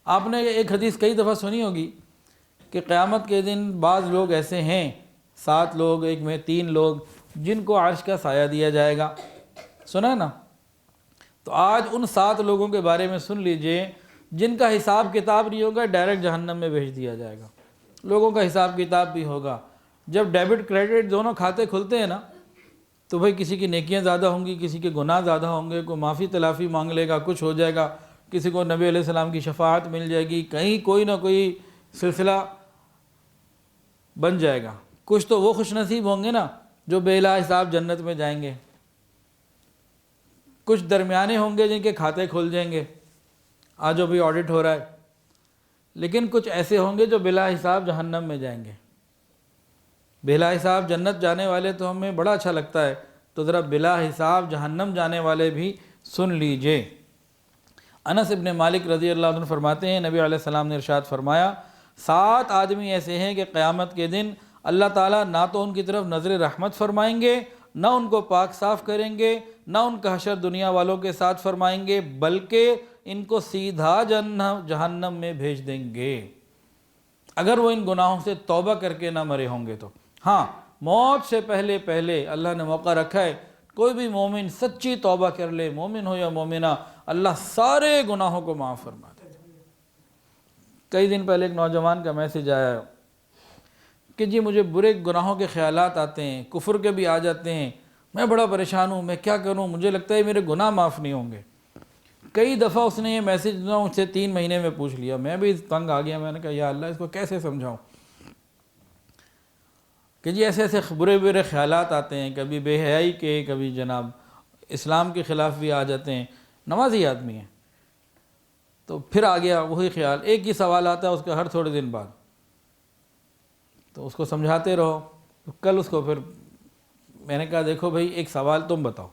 آپ نے ایک حدیث کئی دفعہ سنی ہوگی کہ قیامت کے دن بعض لوگ ایسے ہیں، 7 لوگ، ایک میں 3 لوگ، جن کو عرش کا سایہ دیا جائے گا، سنا ہے نا؟ تو آج ان 7 لوگوں کے بارے میں سن لیجئے جن کا حساب کتاب نہیں ہوگا، ڈائریکٹ جہنم میں بھیج دیا جائے گا۔ لوگوں کا حساب کتاب بھی ہوگا۔ جب ڈیبٹ کریڈٹ دونوں کھاتے کھلتے ہیں نا تو بھئی کسی کی نیکیاں زیادہ ہوں گی، کسی کے گناہ زیادہ ہوں گے، کوئی معافی تلافی مانگ لے گا، کچھ ہو جائے گا، کسی کو نبی علیہ السلام کی شفاعت مل جائے گی، کہیں کوئی نہ کوئی سلسلہ بن جائے گا۔ کچھ تو وہ خوش نصیب ہوں گے نا جو بلا حساب جنت میں جائیں گے، کچھ درمیانے ہوں گے جن کے کھاتے کھل جائیں گے، آج ابھی آڈٹ ہو رہا ہے، لیکن کچھ ایسے ہوں گے جو بلا حساب جہنم میں جائیں گے۔ بلا حساب جنت جانے والے تو ہمیں بڑا اچھا لگتا ہے، تو ذرا بلا حساب جہنم جانے والے بھی سن لیجئے۔ انس ابن مالک رضی اللہ عنہ فرماتے ہیں نبی علیہ السلام نے ارشاد فرمایا 7 آدمی ایسے ہیں کہ قیامت کے دن اللہ تعالیٰ نہ تو ان کی طرف نظر رحمت فرمائیں گے، نہ ان کو پاک صاف کریں گے، نہ ان کا حشر دنیا والوں کے ساتھ فرمائیں گے، بلکہ ان کو سیدھا جہنم میں بھیج دیں گے، اگر وہ ان گناہوں سے توبہ کر کے نہ مرے ہوں گے تو۔ ہاں، موت سے پہلے اللہ نے موقع رکھا ہے، کوئی بھی مومن سچی توبہ کر لے، مومن ہو یا مومنہ، اللہ سارے گناہوں کو معاف فرما دے۔ کئی دن پہلے ایک نوجوان کا میسج آیا کہ جی مجھے برے گناہوں کے خیالات آتے ہیں، کفر کے بھی آ جاتے ہیں، میں بڑا پریشان ہوں، میں کیا کروں، مجھے لگتا ہے میرے گناہ معاف نہیں ہوں گے۔ کئی دفعہ اس نے یہ میسج مجھ سے 3 مہینے میں پوچھ لیا، میں بھی تنگ آ گیا، میں نے کہا یا اللہ اس کو کیسے سمجھاؤں کہ جی ایسے برے خیالات آتے ہیں، کبھی بے حیائی کے، کبھی جناب اسلام کے خلاف بھی آ جاتے ہیں، نمازی آدمی ہے۔ تو پھر آ گیا وہی خیال، ایک ہی سوال آتا ہے اس کا ہر تھوڑے دن بعد، تو اس کو سمجھاتے رہو۔ تو کل اس کو پھر میں نے کہا دیکھو بھائی ایک سوال تم بتاؤ،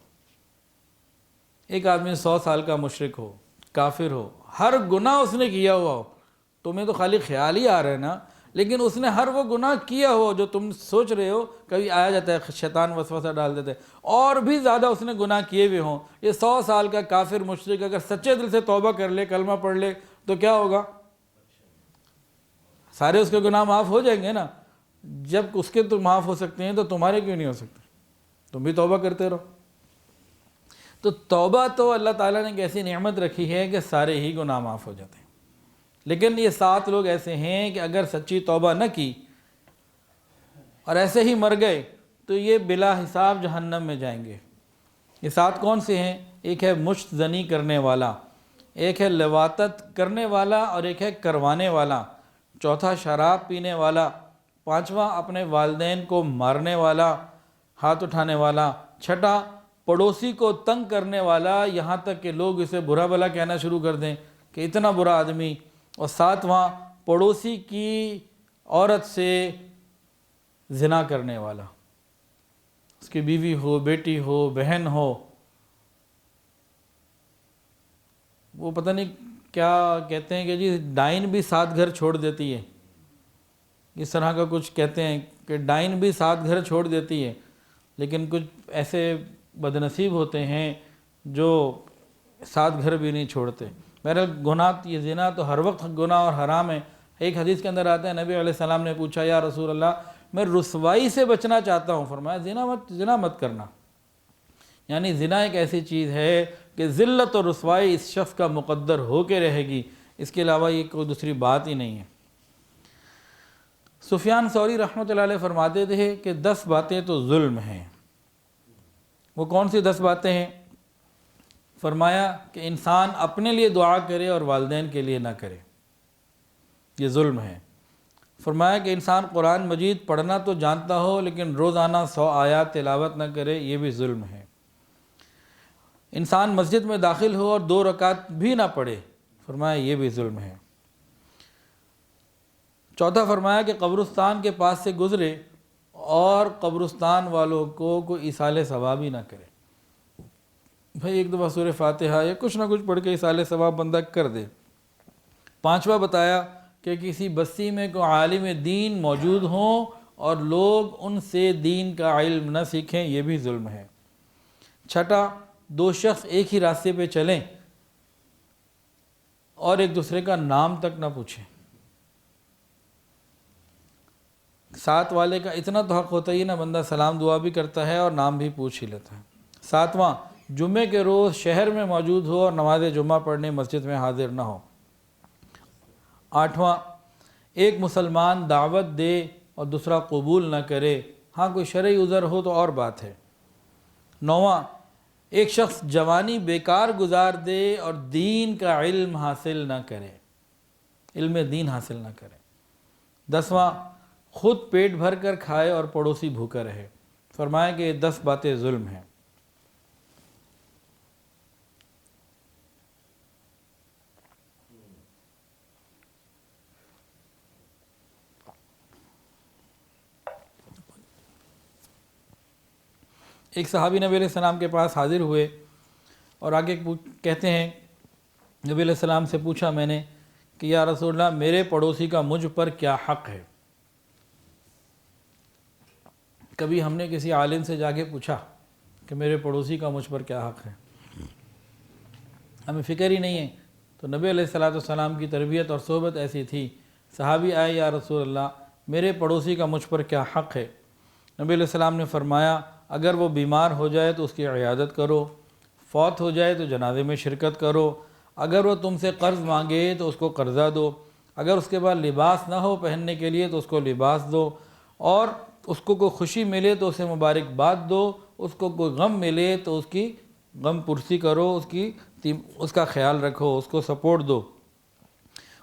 ایک آدمی 100 سال کا مشرک ہو، کافر ہو، ہر گناہ اس نے کیا ہوا ہو، تمہیں تو خالی خیال ہی آ رہا ہے نا، لیکن اس نے ہر وہ گناہ کیا ہو جو تم سوچ رہے ہو، کبھی آیا جاتا ہے شیطان وسوسہ ڈال دیتا ہے، اور بھی زیادہ اس نے گناہ کیے ہوئے ہوں، یہ 100 سال کا کافر مشرک اگر سچے دل سے توبہ کر لے، کلمہ پڑھ لے تو کیا ہوگا؟ سارے اس کے گناہ معاف ہو جائیں گے نا۔ جب اس کے تو معاف ہو سکتے ہیں تو تمہارے کیوں نہیں ہو سکتے؟ تم بھی توبہ کرتے رہو۔ تو توبہ تو اللہ تعالیٰ نے ایک ایسی نعمت رکھی ہے کہ سارے ہی گناہ معاف ہو جاتے ہیں، لیکن یہ 7 لوگ ایسے ہیں کہ اگر سچی توبہ نہ کی اور ایسے ہی مر گئے تو یہ بلا حساب جہنم میں جائیں گے۔ یہ 7 کون سے ہیں؟ ایک ہے مشت زنی کرنے والا، ایک ہے لواطت کرنے والا، اور ایک ہے کروانے والا، چوتھا شراب پینے والا، پانچواں اپنے والدین کو مارنے والا، ہاتھ اٹھانے والا، چھٹا پڑوسی کو تنگ کرنے والا، یہاں تک کہ لوگ اسے برا بھلا کہنا شروع کر دیں کہ اتنا برا آدمی، اور ساتواں پڑوسی کی عورت سے زنا کرنے والا، اس کی بیوی ہو، بیٹی ہو، بہن ہو، وہ پتہ نہیں کیا کہتے ہیں کہ جی ڈائن بھی 7 گھر چھوڑ دیتی ہے، اس طرح کا کچھ کہتے ہیں کہ ڈائن بھی 7 گھر چھوڑ دیتی ہے، لیکن کچھ ایسے بدنصیب ہوتے ہیں جو 7 گھر بھی نہیں چھوڑتے۔ بہرحال گناہ، یہ زنا تو ہر وقت گناہ اور حرام ہے۔ ایک حدیث کے اندر آتا ہے، نبی علیہ السلام نے پوچھا، یا رسول اللہ میں رسوائی سے بچنا چاہتا ہوں، فرمایا زنا مت کرنا، یعنی زنا ایک ایسی چیز ہے کہ ذلت اور رسوائی اس شخص کا مقدر ہو کے رہے گی، اس کے علاوہ یہ کوئی دوسری بات ہی نہیں ہے۔ سفیان ثوری رحمۃ اللہ علیہ فرماتے تھے کہ 10 باتیں تو ظلم ہیں۔ وہ کون سی 10 باتیں ہیں؟ فرمایا کہ انسان اپنے لیے دعا کرے اور والدین کے لیے نہ کرے، یہ ظلم ہے۔ فرمایا کہ انسان قرآن مجید پڑھنا تو جانتا ہو لیکن روزانہ 100 آیات تلاوت نہ کرے، یہ بھی ظلم ہے۔ انسان مسجد میں داخل ہو اور 2 رکعت بھی نہ پڑھے، فرمایا یہ بھی ظلم ہے۔ چوتھا فرمایا کہ قبرستان کے پاس سے گزرے اور قبرستان والوں کو کوئی ایصال ثواب ہی نہ کرے۔ بھائی ایک دفعہ سورہ فاتحہ یا کچھ نہ کچھ پڑھ کے ایصال ثواب بندہ کر دے۔ پانچواں بتایا کہ کسی بستی میں کوئی عالم دین موجود ہوں اور لوگ ان سے دین کا علم نہ سیکھیں، یہ بھی ظلم ہے۔ چھٹا، 2 شخص ایک ہی راستے پہ چلیں اور ایک دوسرے کا نام تک نہ پوچھیں۔ 7 والے کا اتنا تو حق ہوتا ہی نہ، بندہ سلام دعا بھی کرتا ہے اور نام بھی پوچھ ہی لیتا ہے۔ 7واں، جمعے کے روز شہر میں موجود ہو اور نماز جمعہ پڑھنے مسجد میں حاضر نہ ہو۔ 8واں، ایک مسلمان دعوت دے اور دوسرا قبول نہ کرے، ہاں کوئی شرعی عذر ہو تو اور بات ہے۔ 9واں، ایک شخص جوانی بیکار گزار دے اور دین کا علم حاصل نہ کرے، علم دین حاصل نہ کرے۔ 10واں، خود پیٹ بھر کر کھائے اور پڑوسی بھوکا رہے۔ فرمایا کہ یہ 10 باتیں ظلم ہیں۔ ایک صحابی نبی علیہ السلام کے پاس حاضر ہوئے اور آگے کہتے ہیں، نبی علیہ السلام سے پوچھا میں نے کہ یا رسول اللہ میرے پڑوسی کا مجھ پر کیا حق ہے؟ کبھی ہم نے کسی عالم سے جا کے پوچھا کہ میرے پڑوسی کا مجھ پر کیا حق ہے؟ ہمیں فکر ہی نہیں ہے۔ تو نبی علیہ السلام کی تربیت اور صحبت ایسی تھی، صحابی آئے، یا رسول اللہ میرے پڑوسی کا مجھ پر کیا حق ہے؟ نبی علیہ السلام نے فرمایا اگر وہ بیمار ہو جائے تو اس کی عیادت کرو، فوت ہو جائے تو جنازے میں شرکت کرو، اگر وہ تم سے قرض مانگے تو اس کو قرضہ دو، اگر اس کے بعد لباس نہ ہو پہننے کے لیے تو اس کو لباس دو، اور اس کو کوئی خوشی ملے تو اسے مبارکباد دو، اس کو کوئی غم ملے تو اس کی غم پرسی کرو، اس کا خیال رکھو، اس کو سپورٹ دو،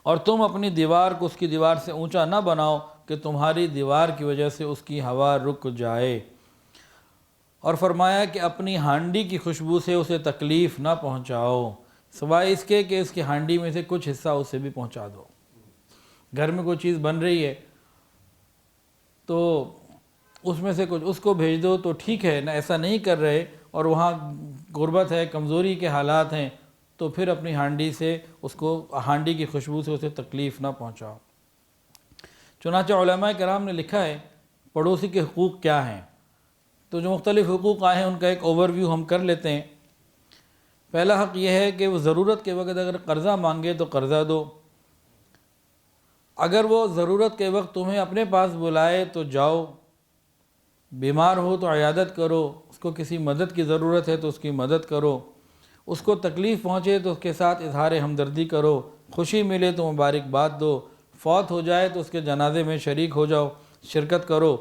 اور تم اپنی دیوار کو اس کی دیوار سے اونچا نہ بناؤ کہ تمہاری دیوار کی وجہ سے اس کی ہوا رک جائے، اور فرمایا کہ اپنی ہانڈی کی خوشبو سے اسے تکلیف نہ پہنچاؤ سوائے اس کے کہ اس کی ہانڈی میں سے کچھ حصہ اسے بھی پہنچا دو۔ گھر میں کوئی چیز بن رہی ہے تو اس میں سے کچھ اس کو بھیج دو تو ٹھیک ہے، نہ ایسا نہیں کر رہے اور وہاں غربت ہے، کمزوری کے حالات ہیں، تو پھر اپنی ہانڈی سے اس کو، ہانڈی کی خوشبو سے اسے تکلیف نہ پہنچاؤ۔ چنانچہ علماء کرام نے لکھا ہے پڑوسی کے حقوق کیا ہیں، تو جو مختلف حقوق آئے ہیں ان کا ایک اوور ویو ہم کر لیتے ہیں۔ پہلا حق یہ ہے کہ وہ ضرورت کے وقت اگر قرضہ مانگے تو قرضہ دو، اگر وہ ضرورت کے وقت تمہیں اپنے پاس بلائے تو جاؤ، بیمار ہو تو عیادت کرو، اس کو کسی مدد کی ضرورت ہے تو اس کی مدد کرو، اس کو تکلیف پہنچے تو اس کے ساتھ اظہار ہمدردی کرو، خوشی ملے تو مبارکباد دو، فوت ہو جائے تو اس کے جنازے میں شریک ہو جاؤ، شرکت کرو۔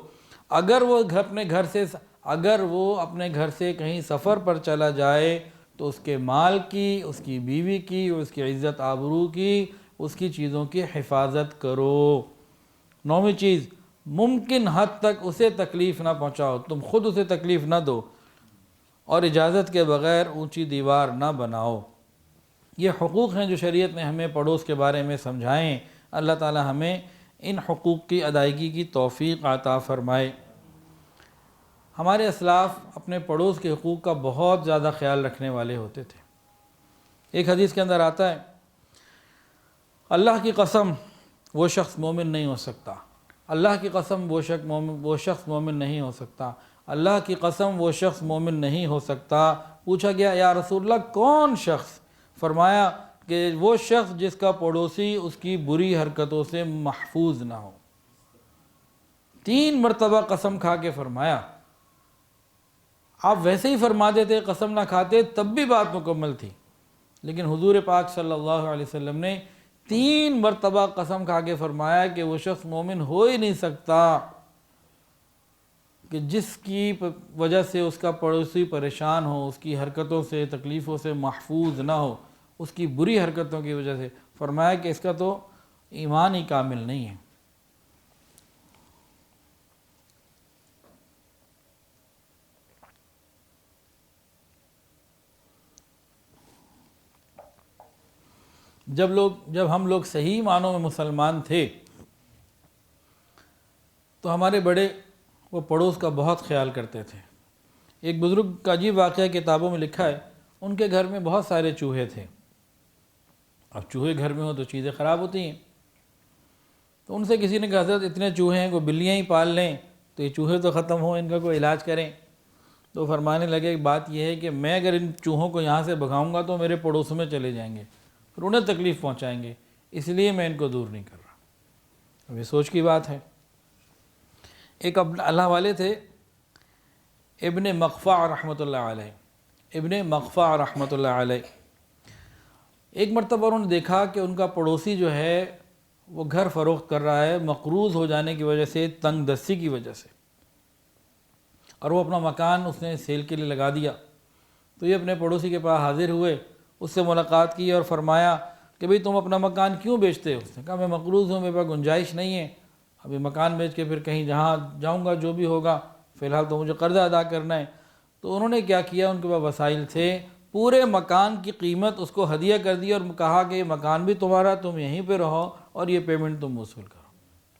اگر وہ اپنے گھر سے کہیں سفر پر چلا جائے تو اس کے مال کی، اس کی بیوی کی، اس کی عزت آبرو کی، اس کی چیزوں کی حفاظت کرو۔ 9ویں چیز، ممکن حد تک اسے تکلیف نہ پہنچاؤ، تم خود اسے تکلیف نہ دو، اور اجازت کے بغیر اونچی دیوار نہ بناؤ۔ یہ حقوق ہیں جو شریعت نے ہمیں پڑوس کے بارے میں سمجھائیں۔ اللہ تعالی ہمیں ان حقوق کی ادائیگی کی توفیق عطا فرمائے۔ ہمارے اسلاف اپنے پڑوس کے حقوق کا بہت زیادہ خیال رکھنے والے ہوتے تھے۔ ایک حدیث کے اندر آتا ہے، اللہ کی قسم وہ شخص مومن نہیں ہو سکتا، اللہ کی قسم وہ شخص مومن نہیں ہو سکتا، اللہ کی قسم وہ شخص مومن نہیں ہو سکتا۔ پوچھا گیا یا رسول اللہ کون شخص؟ فرمایا کہ وہ شخص جس کا پڑوسی اس کی بری حرکتوں سے محفوظ نہ ہو۔ 3 مرتبہ قسم کھا کے فرمایا۔ آپ ویسے ہی فرما دیتے، قسم نہ کھاتے، تب بھی بات مکمل تھی، لیکن حضور پاک صلی اللہ علیہ وسلم نے 3 مرتبہ قسم کھا کے فرمایا کہ وہ شخص مومن ہو ہی نہیں سکتا کہ جس کی وجہ سے اس کا پڑوسی پریشان ہو، اس کی حرکتوں سے، تکلیفوں سے محفوظ نہ ہو، اس کی بری حرکتوں کی وجہ سے۔ فرمایا کہ اس کا تو ایمان ہی کامل نہیں ہے۔ جب ہم لوگ صحیح معنوں میں مسلمان تھے تو ہمارے بڑے وہ پڑوس کا بہت خیال کرتے تھے۔ ایک بزرگ کا عجیب واقعہ کتابوں میں لکھا ہے، ان کے گھر میں بہت سارے چوہے تھے۔ اب چوہے گھر میں ہو تو چیزیں خراب ہوتی ہیں، تو ان سے کسی نے کہا حضرت اتنے چوہے ہیں، کوئی بلیاں ہی پال لیں تو یہ چوہے تو ختم ہوں، ان کا کوئی علاج کریں۔ تو فرمانے لگے بات یہ ہے کہ میں اگر ان چوہوں کو یہاں سے بھگاؤں گا تو میرے پڑوسوں میں چلے جائیں گے، پھر انہیں تکلیف پہنچائیں گے، اس لیے میں ان کو دور نہیں کر رہا۔ اب یہ سوچ کی بات ہے۔ ایک اللہ والے تھے ابن مقفع رحمۃ اللہ علیہ، ابن مقفع رحمۃ اللہ علیہ۔ ایک مرتبہ انہوں نے دیکھا کہ ان کا پڑوسی جو ہے وہ گھر فروخت کر رہا ہے، مقروض ہو جانے کی وجہ سے، تنگ دستی کی وجہ سے، اور وہ اپنا مکان اس نے سیل کے لیے لگا دیا۔ تو یہ اپنے پڑوسی کے پاس حاضر ہوئے، اس سے ملاقات کی اور فرمایا کہ بھئی تم اپنا مکان کیوں بیچتے ہو؟ اس نے کہا میں مقروض ہوں، میرے پاس گنجائش نہیں ہے، ابھی مکان بیچ کے پھر کہیں جہاں جاؤں گا جو بھی ہوگا، فی الحال تو مجھے قرضہ ادا کرنا ہے۔ تو انہوں نے کیا کیا، ان کے پاس وسائل تھے، پورے مکان کی قیمت اس کو ہدیہ کر دی اور کہا کہ یہ مکان بھی تمہارا، تم یہیں پہ رہو اور یہ پیمنٹ تم وصول کرو،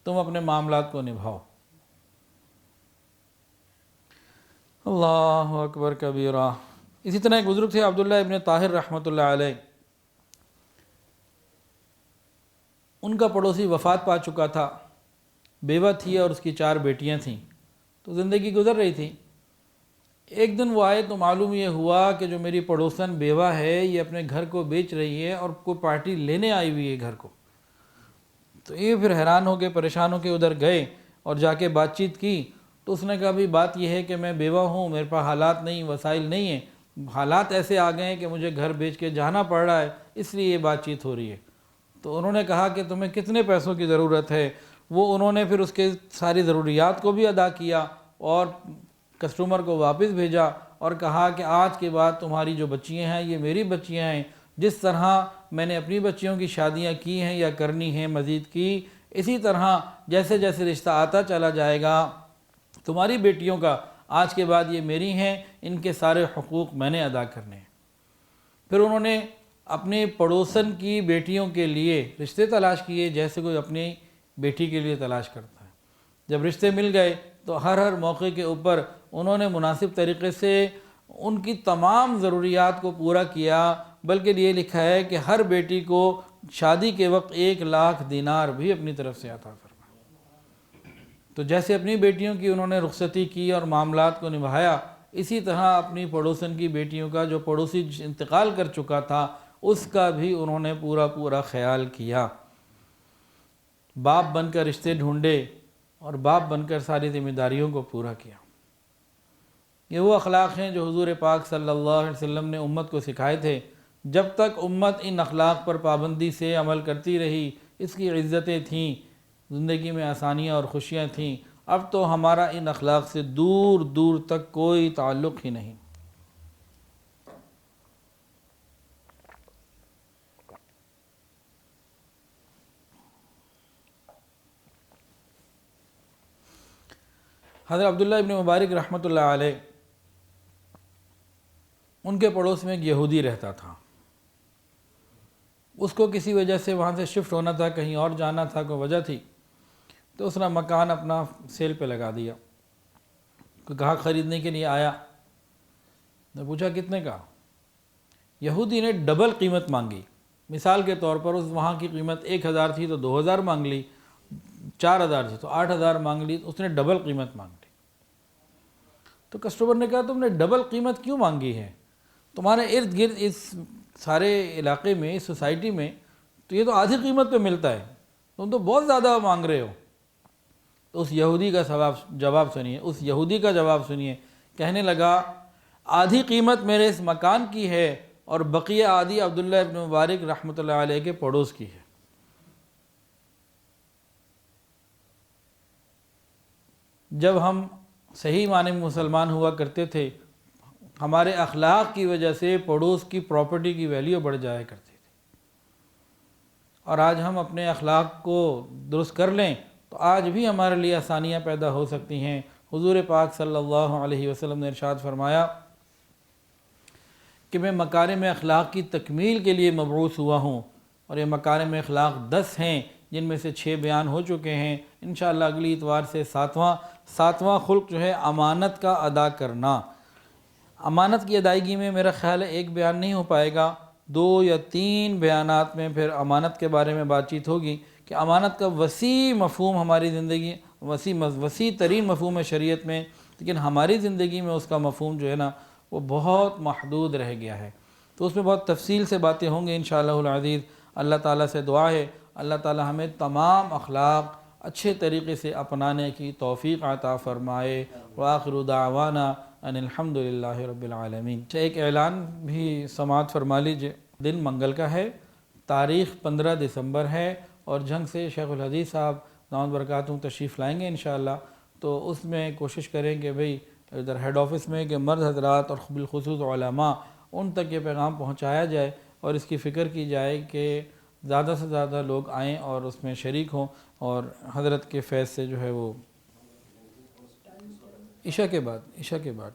تم اپنے معاملات کو نبھاؤ۔ اللہ اکبر کبیرہ۔ اسی طرح ایک بزرگ تھے عبداللہ ابن طاہر رحمۃ اللہ علیہ، ان کا پڑوسی وفات پا چکا تھا، بیوہ تھی اور اس کی 4 بیٹیاں تھیں، تو زندگی گزر رہی تھی۔ ایک دن وہ آئے تو معلوم یہ ہوا کہ جو میری پڑوسن بیوہ ہے یہ اپنے گھر کو بیچ رہی ہے اور کوئی پارٹی لینے آئی ہوئی ہے گھر کو۔ تو یہ پھر حیران ہو کے پریشان ہو کے ادھر گئے اور جا کے بات چیت کی، تو اس نے کہا بھی بات یہ ہے کہ میں بیوہ ہوں، میرے پاس حالات نہیں، وسائل نہیں ہیں، حالات ایسے آ گئے ہیں کہ مجھے گھر بیچ کے جانا پڑ رہا ہے، اس لیے یہ بات چیت ہو رہی ہے۔ تو انہوں نے کہا کہ تمہیں کتنے پیسوں کی ضرورت ہے؟ وہ انہوں نے پھر اس کے ساری ضروریات کو بھی ادا کیا اور کسٹمر کو واپس بھیجا اور کہا کہ آج کے بعد تمہاری جو بچیاں ہیں یہ میری بچیاں ہیں، جس طرح میں نے اپنی بچیوں کی شادیاں کی ہیں یا کرنی ہیں مزید کی، اسی طرح جیسے جیسے رشتہ آتا چلا جائے گا تمہاری بیٹیوں کا آج کے بعد یہ میری ہیں، ان کے سارے حقوق میں نے ادا کرنے ہیں۔ پھر انہوں نے اپنے پڑوسن کی بیٹیوں کے لیے رشتے تلاش کیے جیسے کوئی اپنی بیٹی کے لیے تلاش کرتا ہے۔ جب رشتے مل گئے تو ہر موقع کے اوپر انہوں نے مناسب طریقے سے ان کی تمام ضروریات کو پورا کیا، بلکہ یہ لکھا ہے کہ ہر بیٹی کو شادی کے وقت 1,00,000 دینار بھی اپنی طرف سے عطا فرمایا۔ تو جیسے اپنی بیٹیوں کی انہوں نے رخصتی کی اور معاملات کو نبھایا، اسی طرح اپنی پڑوسن کی بیٹیوں کا جو پڑوسی انتقال کر چکا تھا اس کا بھی انہوں نے پورا خیال کیا۔ باپ بن کر رشتے ڈھونڈے اور باپ بن کر ساری ذمہ داریوں کو پورا کیا۔ یہ وہ اخلاق ہیں جو حضور پاک صلی اللہ علیہ وسلم نے امت کو سکھائے تھے۔ جب تک امت ان اخلاق پر پابندی سے عمل کرتی رہی، اس کی عزتیں تھیں، زندگی میں آسانیاں اور خوشیاں تھیں، اب تو ہمارا ان اخلاق سے دور دور تک کوئی تعلق ہی نہیں۔ حضرت عبداللہ ابن مبارک رحمۃ اللہ علیہ، ان کے پڑوس میں ایک یہودی رہتا تھا۔ اس کو کسی وجہ سے وہاں سے شفٹ ہونا تھا، کہیں اور جانا تھا، کوئی وجہ تھی، تو اس نے مکان اپنا سیل پہ لگا دیا۔ کوئی گاہک خریدنے کے لیے آیا، نے پوچھا کتنے کا؟ یہودی نے ڈبل قیمت مانگی۔ مثال کے طور پر اس وہاں کی قیمت 1000 تھی تو 2000 مانگ لی، 4000 تھی تو 8000 مانگ لی، اس نے ڈبل قیمت مانگ لی۔ تو کسٹمر نے کہا تم نے ڈبل قیمت کیوں مانگی ہے؟ تمہارے ارد گرد اس سارے علاقے میں، اس سوسائٹی میں تو یہ تو آدھی قیمت پہ ملتا ہے، تم تو بہت زیادہ مانگ رہے ہو۔ تو اس یہودی کا جواب سنیے، اس یہودی کا جواب سنیے، کہنے لگا آدھی قیمت میرے اس مکان کی ہے اور بقیہ آدھی عبداللہ ابن مبارک رحمۃ اللہ علیہ کے پڑوس کی ہے۔ جب ہم صحیح معنی میں مسلمان ہوا کرتے تھے، ہمارے اخلاق کی وجہ سے پڑوس کی پراپرٹی کی ویلیو بڑھ جایا کرتی تھی، اور آج ہم اپنے اخلاق کو درست کر لیں تو آج بھی ہمارے لیے آسانیاں پیدا ہو سکتی ہیں۔ حضور پاک صلی اللہ علیہ وسلم نے ارشاد فرمایا کہ میں مکارم اخلاق کی تکمیل کے لیے مبعوث ہوا ہوں، اور یہ مکارم اخلاق 10 ہیں، جن میں سے 6 بیان ہو چکے ہیں۔ انشاءاللہ اگلی اتوار سے ساتواں خلق جو ہے امانت کا ادا کرنا۔ امانت کی ادائیگی میں میرا خیال ہے ایک بیان نہیں ہو پائے گا، 2 یا 3 بیانات میں پھر امانت کے بارے میں بات چیت ہوگی کہ امانت کا وسیع مفہوم ہماری زندگی، وسیع ترین مفہوم ہے شریعت میں، لیکن ہماری زندگی میں اس کا مفہوم جو ہے نا وہ بہت محدود رہ گیا ہے۔ تو اس میں بہت تفصیل سے باتیں ہوں گی انشاءاللہ العزیز۔ اللہ تعالیٰ سے دعا ہے اللہ تعالیٰ ہمیں تمام اخلاق اچھے طریقے سے اپنانے کی توفیق عطا فرمائے۔ وآخر دعوانا ان الحمد للہ رب العالمین۔ ایک اعلان بھی سماعت فرما لیجئے۔ دن منگل کا ہے، تاریخ 15 دسمبر ہے، اور جھنگ سے شیخ الحدیث صاحب دامت برکاتہم تشریف لائیں گے انشاءاللہ۔ تو اس میں کوشش کریں کہ بھئی ادھر ہیڈ آفس میں کہ مرد حضرات اور بالخصوص علماء ان تک یہ پیغام پہنچایا جائے، اور اس کی فکر کی جائے کہ زیادہ سے زیادہ لوگ آئیں اور اس میں شریک ہوں، اور حضرت کے فیض سے جو ہے وہ عشاء کے بعد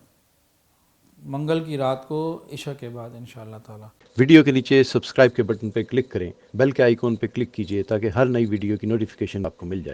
منگل کی رات کو عشاء کے بعد انشاءاللہ تعالی۔ ویڈیو کے نیچے سبسکرائب کے بٹن پہ کلک کریں، بیل کے آئیکن پہ کلک کیجئے تاکہ ہر نئی ویڈیو کی نوٹیفیکیشن آپ کو مل جائے۔